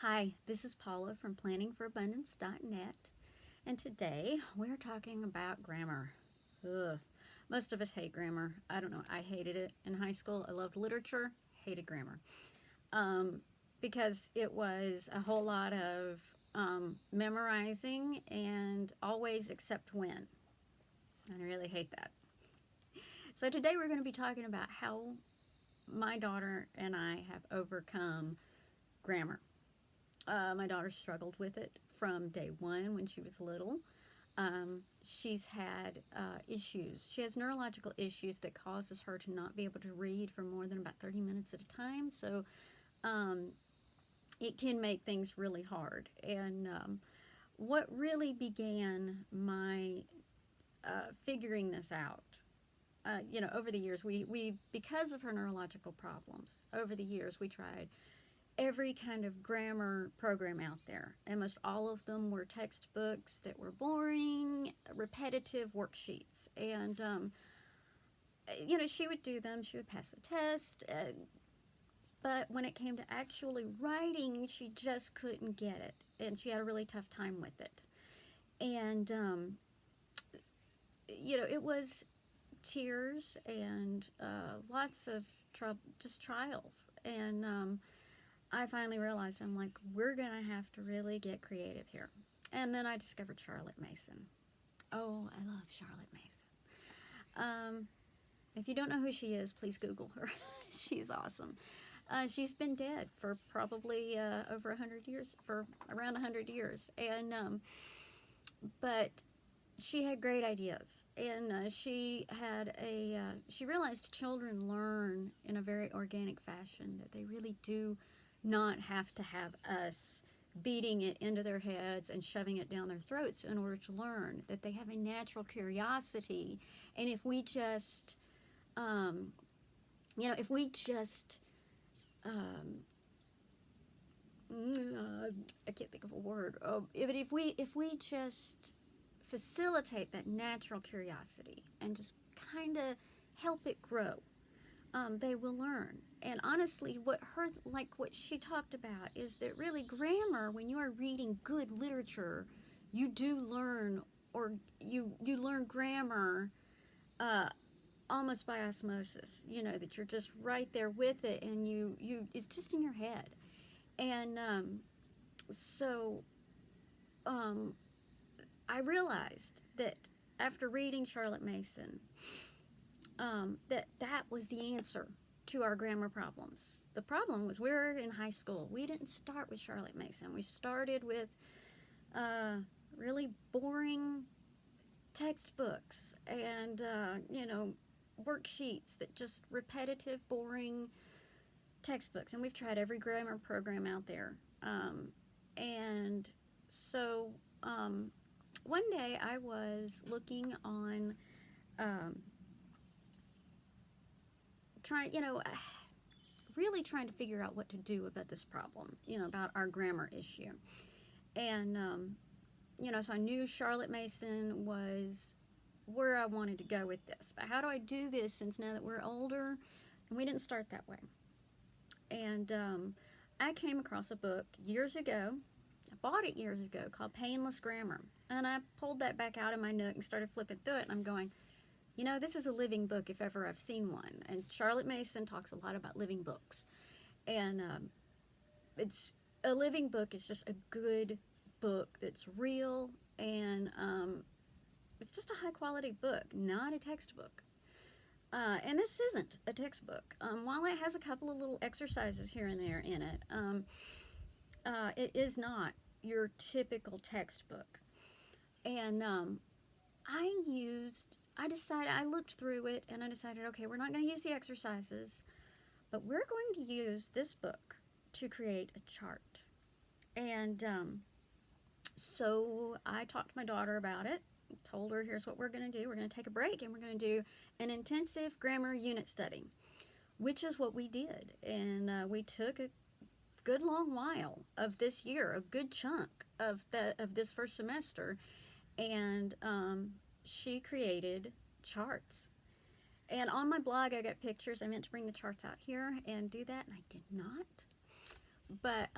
Hi, this is Paula from planningforabundance.net, and today we're talking about grammar. Ugh. Most of us hate grammar. I don't know, I hated it in high school. I loved literature, hated grammar. Um, because it was a whole lot of memorizing and always except when. I really hate that. So today we're going to be talking about how my daughter and I have overcome grammar. My daughter struggled with it from day one when she was little. She's had issues. She has neurological issues that causes her to not be able to read for more than about 30 minutes at a time. So um, it can make things really hard. And what really began my figuring this out, over the years, we because of her neurological problems, over the years, we tried every kind of grammar program out there. And most all of them were textbooks that were boring, repetitive worksheets. And, she would do them, she would pass the test. But when it came to actually writing, she just couldn't get it. And she had a really tough time with it. And, it was tears and lots of trouble, just trials. And, I finally realized, I'm like, we're going to have to really get creative here. And then I discovered Charlotte Mason. Oh, I love Charlotte Mason. If you don't know who she is, please Google her. She's awesome. She's been dead for probably over 100 years, for around 100 years. And, but she had great ideas. And she realized children learn in a very organic fashion, that they really do not have to have us beating it into their heads and shoving it down their throats in order to learn, that they have a natural curiosity. And if we just, um, if we just, I can't think of a word, but if we just facilitate that natural curiosity and just kind of help it grow, they will learn. And honestly, what she talked about is that really grammar, when you are reading good literature, you do learn, or you learn grammar almost by osmosis. That you're just right there with it, and you it's just in your head. And so I realized that after reading Charlotte Mason, that was the answer to our grammar problems. The problem was we were in high school. We didn't start with Charlotte Mason. We started with really boring textbooks and, worksheets, that just repetitive, boring textbooks. And we've tried every grammar program out there. And so one day I was looking on really trying to figure out what to do about this problem, about our grammar issue. And, so I knew Charlotte Mason was where I wanted to go with this. But how do I do this, since now that we're older, and we didn't start that way? And I came across a book years ago. I bought it years ago, called Painless Grammar. And I pulled that back out of my nook and started flipping through it. And I'm going, this is a living book if ever I've seen one. And Charlotte Mason talks a lot about living books. And it's a living book. It's just a good book that's real. And it's just a high quality book, not a textbook. And this isn't a textbook. While it has a couple of little exercises here and there in it, it is not your typical textbook. And I looked through it and I decided, okay, we're not going to use the exercises, but we're going to use this book to create a chart. And so I talked to my daughter about it, told her, here's what we're going to do. We're going to take a break and we're going to do an intensive grammar unit study, which is what we did. And we took a good long while of this year, a good chunk of this first semester, and she created charts. And on my blog, I got pictures. I meant to bring the charts out here and do that, and I did not. But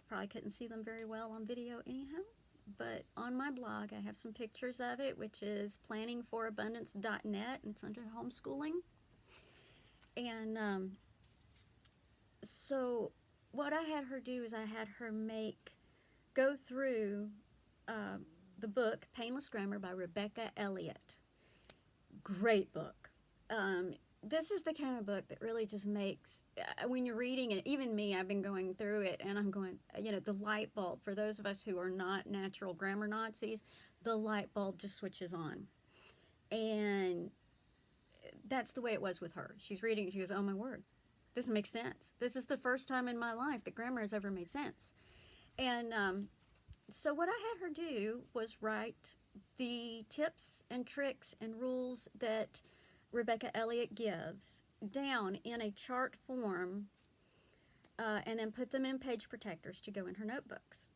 Probably couldn't see them very well on video anyhow. But on my blog, I have some pictures of it, which is planningforabundance.net, and it's under homeschooling. And so what I had her do is I had her go through the book Painless Grammar by Rebecca Elliott. Great book. This is the kind of book that really just makes, when you're reading it, even me, I've been going through it, and I'm going, the light bulb, for those of us who are not natural grammar Nazis, the light bulb just switches on. And that's the way it was with her. She's reading, she goes, oh my word, this makes sense. This is the first time in my life that grammar has ever made sense. And so what I had her do was write the tips and tricks and rules that Rebecca Elliott gives down in a chart form, and then put them in page protectors to go in her notebooks.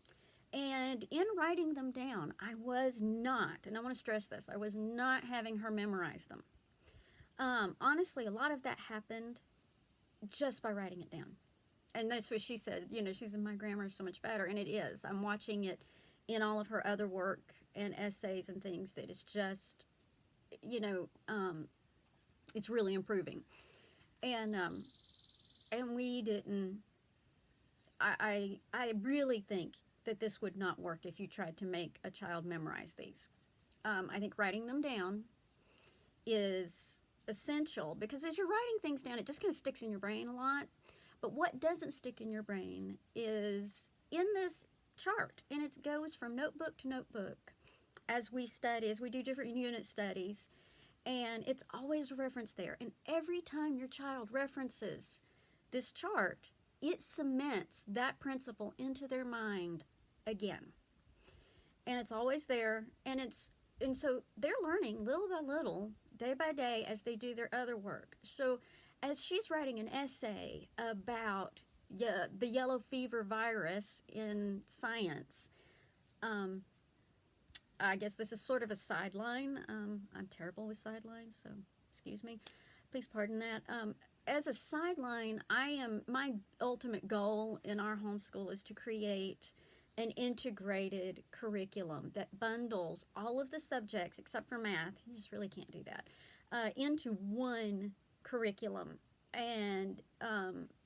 And in writing them down, I was not, and I want to stress this, I was not having her memorize them. Honestly, a lot of that happened just by writing it down. And that's what she said, she said, my grammar is so much better, and it is. I'm watching it in all of her other work and essays and things that it's just, it's really improving. And we didn't, I really think that this would not work if you tried to make a child memorize these. I think writing them down is essential, because as you're writing things down, it just kind of sticks in your brain a lot. But what doesn't stick in your brain is in this chart, and it goes from notebook to notebook as we study, as we do different unit studies. And it's always a reference there. And every time your child references this chart, it cements that principle into their mind again. And it's always there. And so they're learning little by little, day by day, as they do their other work. So as she's writing an essay about the yellow fever virus in science, I guess this is sort of a sideline. I'm terrible with sidelines, so excuse me. Please pardon that. As a sideline, my ultimate goal in our homeschool is to create an integrated curriculum that bundles all of the subjects, except for math, you just really can't do that, into one curriculum. And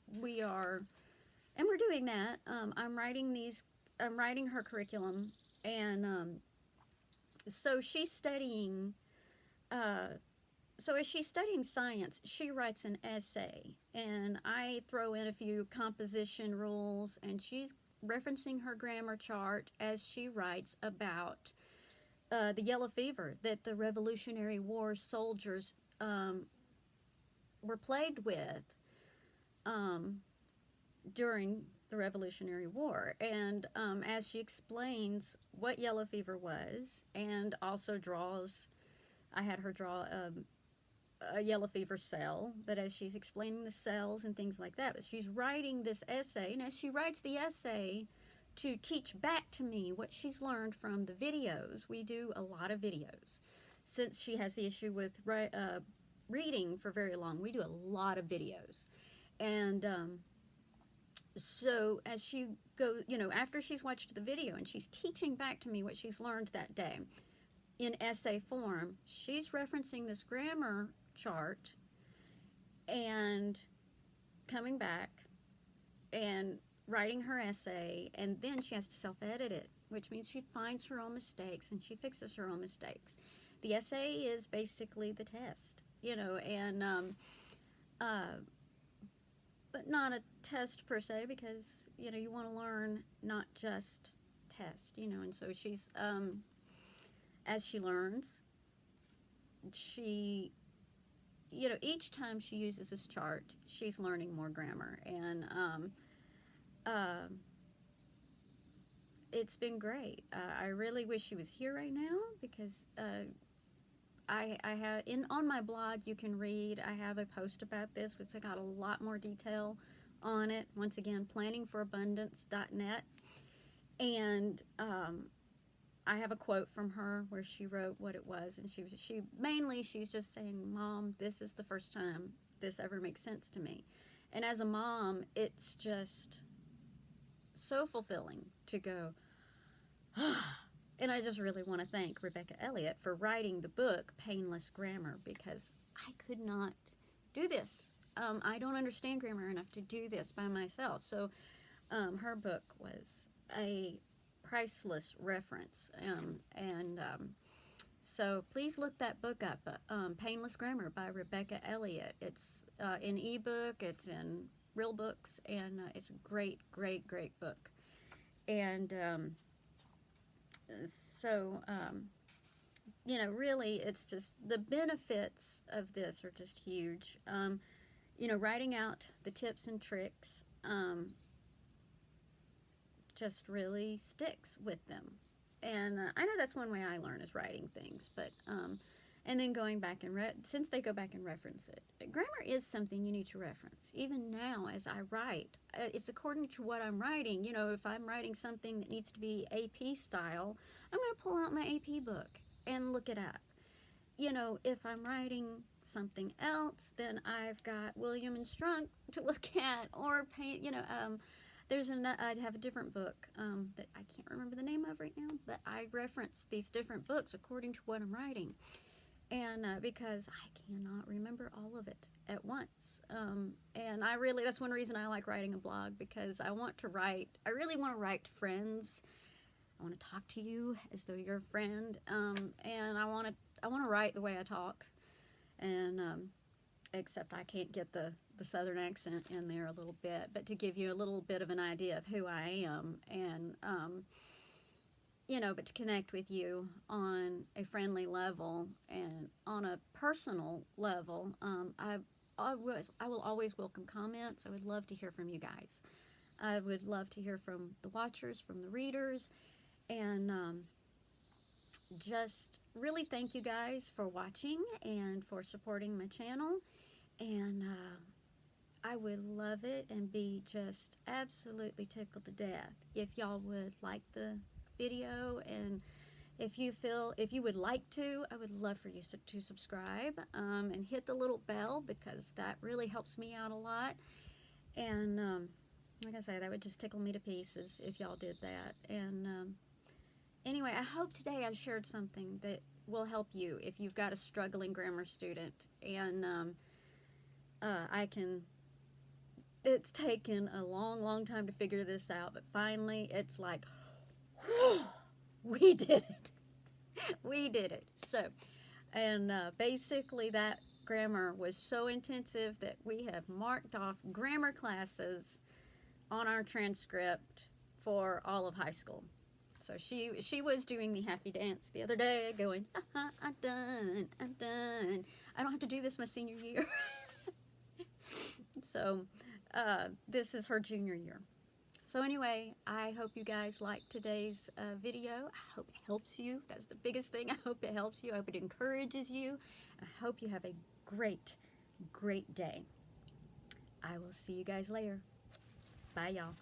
we're doing that. I'm writing her curriculum, and so she's studying, so as she's studying science, she writes an essay, and I throw in a few composition rules, and she's referencing her grammar chart as she writes about the yellow fever that the Revolutionary War soldiers were plagued with during the Revolutionary War. And as she explains what yellow fever was, and also I had her draw a yellow fever cell, but as she's explaining the cells and things like that, but she's writing this essay, and as she writes the essay to teach back to me what she's learned from the videos, we do a lot of videos. Since she has the issue with reading for very long, we do a lot of videos. And so as she goes, after she's watched the video and she's teaching back to me what she's learned that day in essay form, she's referencing this grammar chart and coming back and writing her essay, and then she has to self-edit it, which means she finds her own mistakes and she fixes her own mistakes. The essay is basically the test, but not a test per se, because you want to learn, not just test, and so she's as she learns, she each time she uses this chart, she's learning more grammar, and it's been great. I really wish she was here right now, because I have on my blog, you can read, I have a post about this which got a lot more detail on it. Once again, planningforabundance.net. And I have a quote from her where she wrote what it was, and she's just saying, Mom, this is the first time this ever makes sense to me. And as a mom, it's just so fulfilling to go, and I just really want to thank Rebecca Elliott for writing the book, Painless Grammar, because I could not do this. I don't understand grammar enough to do this by myself. So her book was a priceless reference. So please look that book up, Painless Grammar by Rebecca Elliott. It's in ebook, it's in real books, and it's a great, great, great book. And you know, really, it's just the benefits of this are just huge. You know, writing out the tips and tricks just really sticks with them. And I know that's one way I learn is writing things, but and then going back and since they go back and reference it. Grammar is something you need to reference. Even now, as I write, it's according to what I'm writing. You know, if I'm writing something that needs to be AP style, I'm going to pull out my AP book and look it up. You know, if I'm writing something else, then I've got William and Strunk to look at, or you know, I'd have a different book that I can't remember the name of right now, but I reference these different books according to what I'm writing. And because I cannot remember all of it at once. And that's one reason I like writing a blog, because I really want to write to friends. I want to talk to you as though you're a friend. And I want to write the way I talk. And except I can't get the southern accent in there a little bit, but to give you a little bit of an idea of who I am, and you know, but to connect with you on a friendly level and on a personal level. I will always welcome comments. I would love to hear from you guys. I would love to hear from the watchers, from the readers, and just really thank you guys for watching and for supporting my channel. And I would love it and be just absolutely tickled to death if y'all would like the video, and if you would like to, I would love for you to subscribe and hit the little bell, because that really helps me out a lot. And like I say, that would just tickle me to pieces if y'all did that. And anyway, I hope today I shared something that will help you if you've got a struggling grammar student. And it's taken a long, long time to figure this out, but finally it's like, whew, we did it. We did it. So, and basically that grammar was so intensive that we have marked off grammar classes on our transcript for all of high school. So she was doing the happy dance the other day, going, I'm done, I'm done. I don't have to do this my senior year. So this is her junior year. So anyway, I hope you guys liked today's video. I hope it helps you. That's the biggest thing. I hope it helps you. I hope it encourages you. I hope you have a great, great day. I will see you guys later. Bye, y'all.